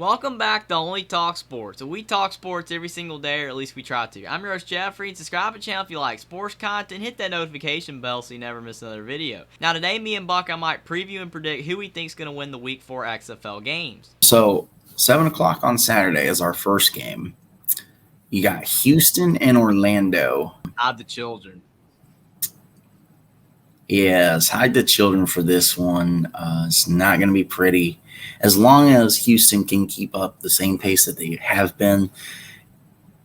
Welcome back to Only Talk Sports. We talk sports every single day, or at least we try to. I'm your host, Jeffrey. Subscribe to the channel if you like sports content. Hit that notification bell so you never miss another video. Now, today, me and Buckeye Mike preview and predict who we think is going to win the Week 4 XFL Games. So, 7 o'clock on Saturday is our first game. You got Houston and Orlando. Hide the children. Yes, hide the children for this one. It's not going to be pretty. As long as Houston can keep up the same pace that they have been,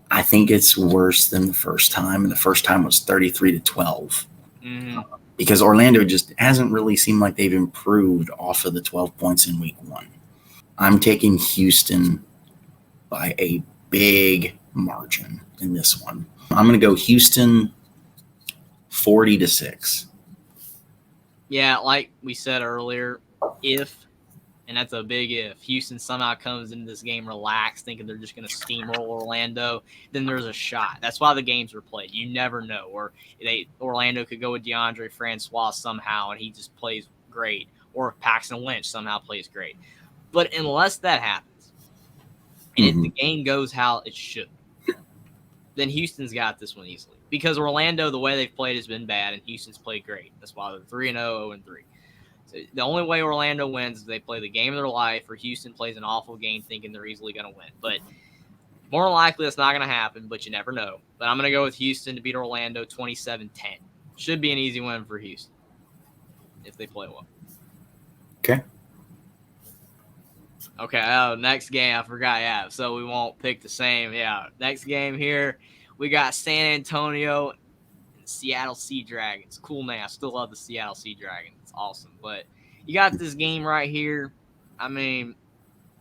I think it's worse than the first time. And the first time was 33-12. Because Orlando just hasn't really seemed like they've improved off of the 12 points in week 1. I'm taking Houston by a big margin in this one. I'm going to go Houston 40-6. Yeah, like we said earlier, and that's a big if, Houston somehow comes into this game relaxed, thinking they're just going to steamroll Orlando, then there's a shot. That's why the games were played. You never know. Or Orlando could go with DeAndre Francois somehow, and he just plays great. Or if Paxton Lynch somehow plays great. But unless that happens, and if the game goes how it should, then Houston's got this one easily. Because Orlando, the way they've played has been bad, and Houston's played great. That's why they're 3-0, 0-3. So the only way Orlando wins is they play the game of their life, or Houston plays an awful game thinking they're easily going to win. But more likely that's not going to happen, but you never know. But I'm going to go with Houston to beat Orlando 27-10. Should be an easy win for Houston if they play well. Okay, next game, I forgot, yeah, so we won't pick the same, yeah. Next game here, we got San Antonio and Seattle Sea Dragons. Cool name, I still love the Seattle Sea Dragons, it's awesome. But you got this game right here, I mean,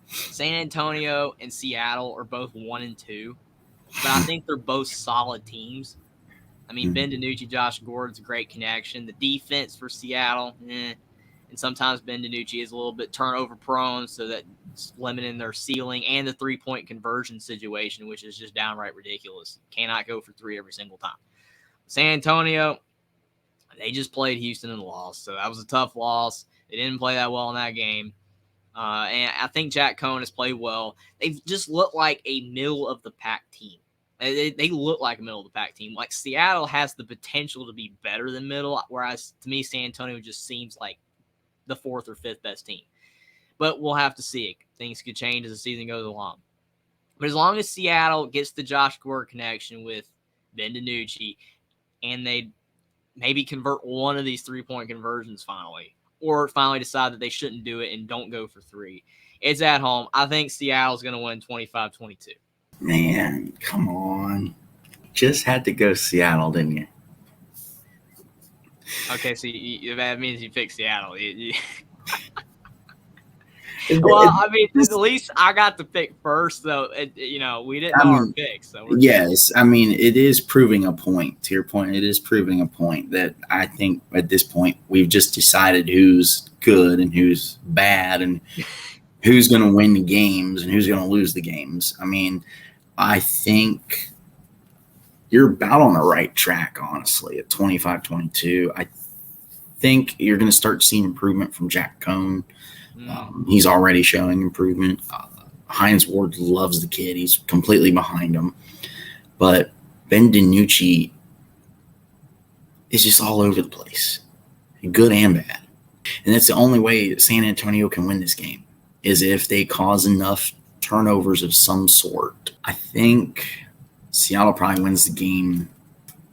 San Antonio and Seattle are both 1-2, but I think they're both solid teams. I mean, Ben DiNucci, Josh Gordon's a great connection. The defense for Seattle, and sometimes Ben DiNucci is a little bit turnover prone, so that's limiting their ceiling, and the three-point conversion situation, which is just downright ridiculous. Cannot go for three every single time. San Antonio, they just played Houston and lost, so that was a tough loss. They didn't play that well in that game. And I think Jack Cohn has played well. They've just looked like a middle-of-the-pack team. They look like a middle-of-the-pack team. Like, Seattle has the potential to be better than middle, whereas, to me, San Antonio just seems like the fourth or fifth best team. But we'll have to see. Things could change as the season goes along. But as long as Seattle gets the Josh Gordon connection with Ben DiNucci, and they maybe convert one of these three-point conversions finally, or finally decide that they shouldn't do it and don't go for three, it's at home. I think Seattle's going to win 25-22. Man, come on. Just had to go Seattle, didn't you? Okay, so that means you pick Seattle. Well, I mean, at least I got to pick first, though. We didn't know our picks. So yes, I mean, it is proving a point. To your point, it is proving a point that I think at this point we've just decided who's good and who's bad and who's going to win the games and who's going to lose the games. I mean, I think you're about on the right track, honestly, at 25-22. I think you're going to start seeing improvement from Jack Cohn. He's already showing improvement. Hines Ward loves the kid. He's completely behind him. But Ben DiNucci is just all over the place, good and bad. And that's the only way San Antonio can win this game, is if they cause enough turnovers of some sort. I think Seattle probably wins the game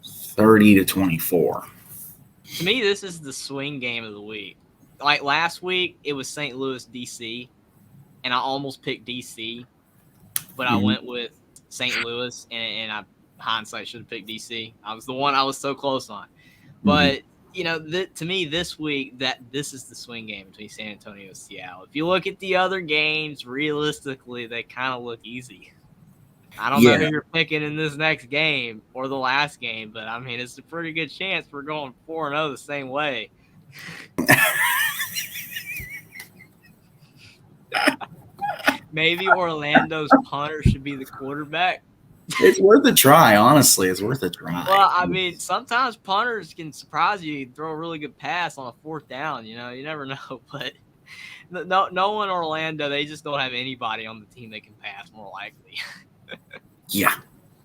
30-24. To me, this is the swing game of the week. Like last week, it was St. Louis, D.C., and I almost picked D.C., but I went with St. Louis, and I, hindsight, should have picked D.C. I was the one I was so close on. But, to me this week, this is the swing game between San Antonio and Seattle. If you look at the other games, realistically, they kind of look easy. I don't know who you're picking in this next game or the last game, but, I mean, it's a pretty good chance we're going 4-0 the same way. Maybe Orlando's punter should be the quarterback. It's worth a try, honestly. It's worth a try. Well, I mean, sometimes punters can surprise you. You throw a really good pass on a fourth down, you never know. But no one in Orlando. They just don't have anybody on the team that can pass. More likely. Yeah.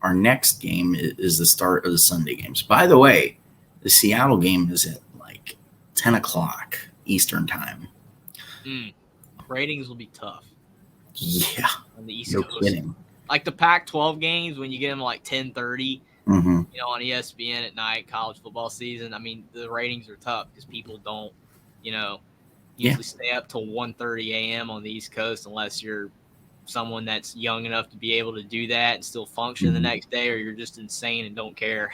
Our next game is the start of the Sunday games. By the way, the Seattle game is at like 10 o'clock Eastern time. Ratings will be tough. Yeah. On the East No Coast. kidding. Like the Pac-12 games, when you get them like 10:30, Mm-hmm. on ESPN at night, college football season. I mean, the ratings are tough because people don't, usually stay up till 1:30 a.m. on the East Coast unless you're someone that's young enough to be able to do that and still function the next day, or you're just insane and don't care.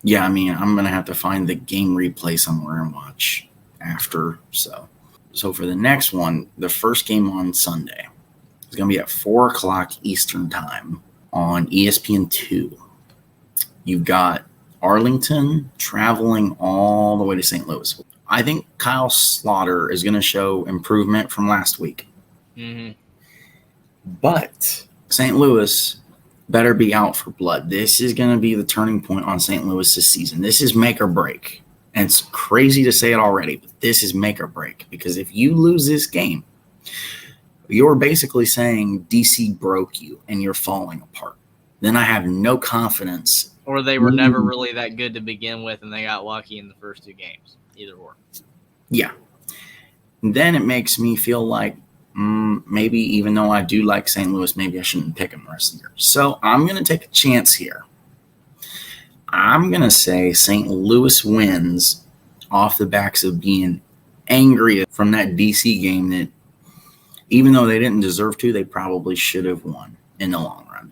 Yeah, I mean, I'm going to have to find the game replay somewhere and watch after. So for the next one, the first game on Sunday is going to be at 4 o'clock Eastern time on ESPN2. You've got Arlington traveling all the way to St. Louis. I think Kyle Slaughter is going to show improvement from last week. Mm-hmm. But St. Louis better be out for blood. This is going to be the turning point on St. Louis this season. This is make or break. And it's crazy to say it already, but this is make or break. Because if you lose this game, you're basically saying DC broke you and you're falling apart. Then I have no confidence. Or they were never really that good to begin with and they got lucky in the first 2 games. Either or. Yeah. Then it makes me feel like maybe even though I do like St. Louis, maybe I shouldn't pick them the rest of the year. So I'm going to take a chance here. I'm going to say St. Louis wins off the backs of being angry from that DC game that even though they didn't deserve to, they probably should have won in the long run.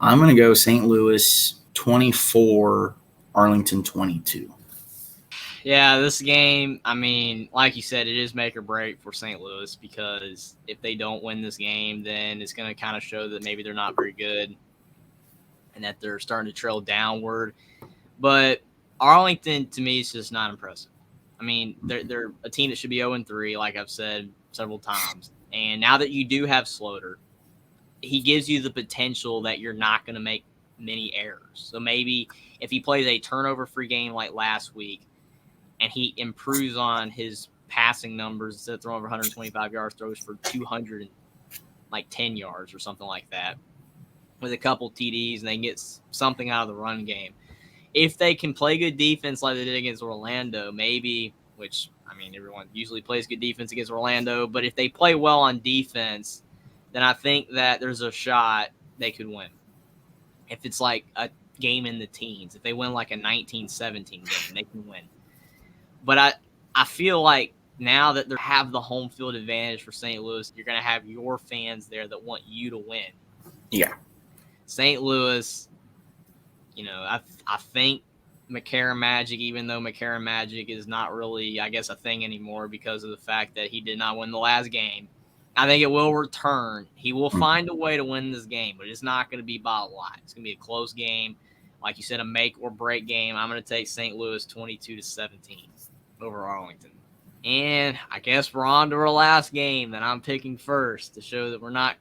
I'm going to go St. Louis 24, Arlington 22. Yeah, this game, I mean, like you said, it is make or break for St. Louis because if they don't win this game, then it's going to kind of show that maybe they're not very good and that they're starting to trail downward. But Arlington, to me, is just not impressive. I mean, they're a team that should be 0-3, like I've said several times. And now that you do have Slaughter, he gives you the potential that you're not going to make many errors. So maybe if he plays a turnover-free game like last week, and he improves on his passing numbers instead of throwing over 125 yards, throws for 210 yards or something like that with a couple TDs, and they get something out of the run game. If they can play good defense like they did against Orlando, maybe, which, I mean, everyone usually plays good defense against Orlando, but if they play well on defense, then I think that there's a shot they could win. If it's like a game in the teens, if they win like a 19-17 game, they can win. But I feel like now that they have the home field advantage for St. Louis, you're going to have your fans there that want you to win. Yeah. St. Louis, I think McCarron Magic, even though McCarron Magic is not really, I guess, a thing anymore because of the fact that he did not win the last game, I think it will return. He will find a way to win this game, but it's not going to be by a lot. It's going to be a close game. Like you said, a make or break game. I'm going to take St. Louis 22-17 over Arlington. And I guess we're on to our last game that I'm picking first to show that we're not,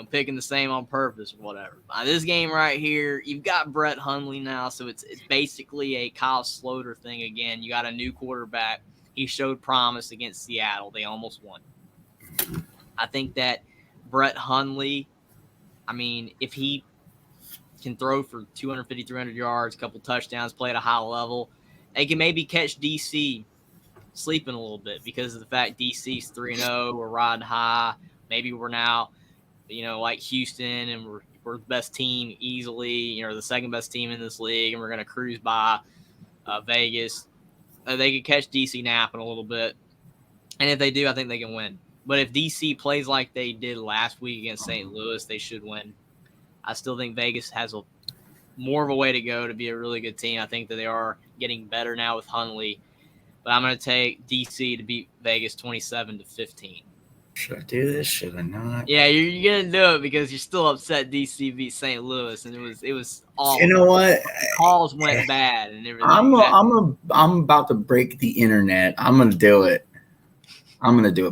picking the same on purpose or whatever. This game right here, you've got Brett Hundley now, so it's basically a Kyle Slaughter thing again. You got a new quarterback. He showed promise against Seattle. They almost won. I think that Brett Hundley, I mean, if he can throw for 250, 300 yards, a couple touchdowns, play at a high level, they can maybe catch DC sleeping a little bit because of the fact DC's 3-0, we're riding high. Maybe we're now, like Houston, and we're the best team easily, the second best team in this league, and we're going to cruise by Vegas. They could catch DC napping a little bit. And if they do, I think they can win. But if DC plays like they did last week against St. Louis, they should win. I still think Vegas has more of a way to go to be a really good team. I think that they are getting better now with Hundley. But I'm going to take DC to beat Vegas 27-15. Should I do this? Should I not? Yeah, you're going to do it because you're still upset DC beat St. Louis, and it was all. You know what? Calls went bad and everything. I'm about to break the internet. I'm going to do it.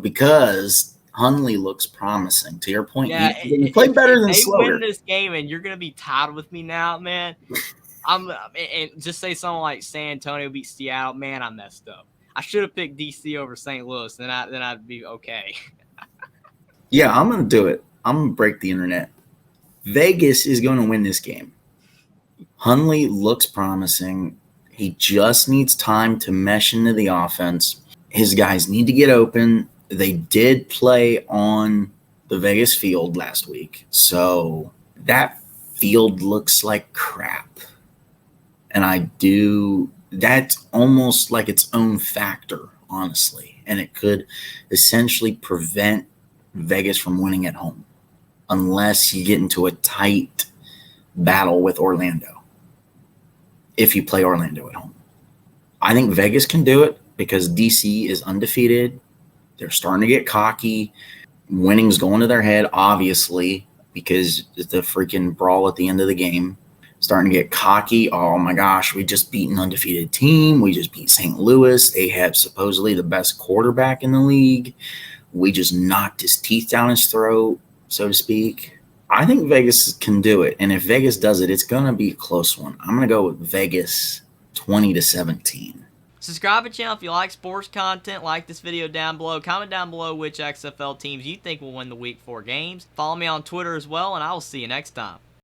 Because Hundley looks promising. To your point, yeah, he played better than Slaughter. They win this game, and you're going to be tied with me now, man. And just say something like San Antonio beat Seattle. Man, I messed up. I should have picked DC over St. Louis. Then I'd be okay. Yeah, I'm going to do it. I'm going to break the internet. Vegas is going to win this game. Hundley looks promising. He just needs time to mesh into the offense. His guys need to get open. They did play on the Vegas field last week, so that field looks like crap. And that's almost like its own factor, honestly. And it could essentially prevent Vegas from winning at home unless you get into a tight battle with Orlando. If you play Orlando at home, I think Vegas can do it because DC is undefeated. They're starting to get cocky. Winning's going to their head, obviously, because it's the freaking brawl at the end of the game. Starting to get cocky. Oh my gosh, we just beat an undefeated team. We just beat St. Louis. They have supposedly the best quarterback in the league. We just knocked his teeth down his throat, so to speak. I think Vegas can do it. And if Vegas does it, it's going to be a close one. I'm going to go with Vegas 20-17. Subscribe to the channel if you like sports content. Like this video down below. Comment down below which XFL teams you think will win the Week 4 games. Follow me on Twitter as well, and I will see you next time.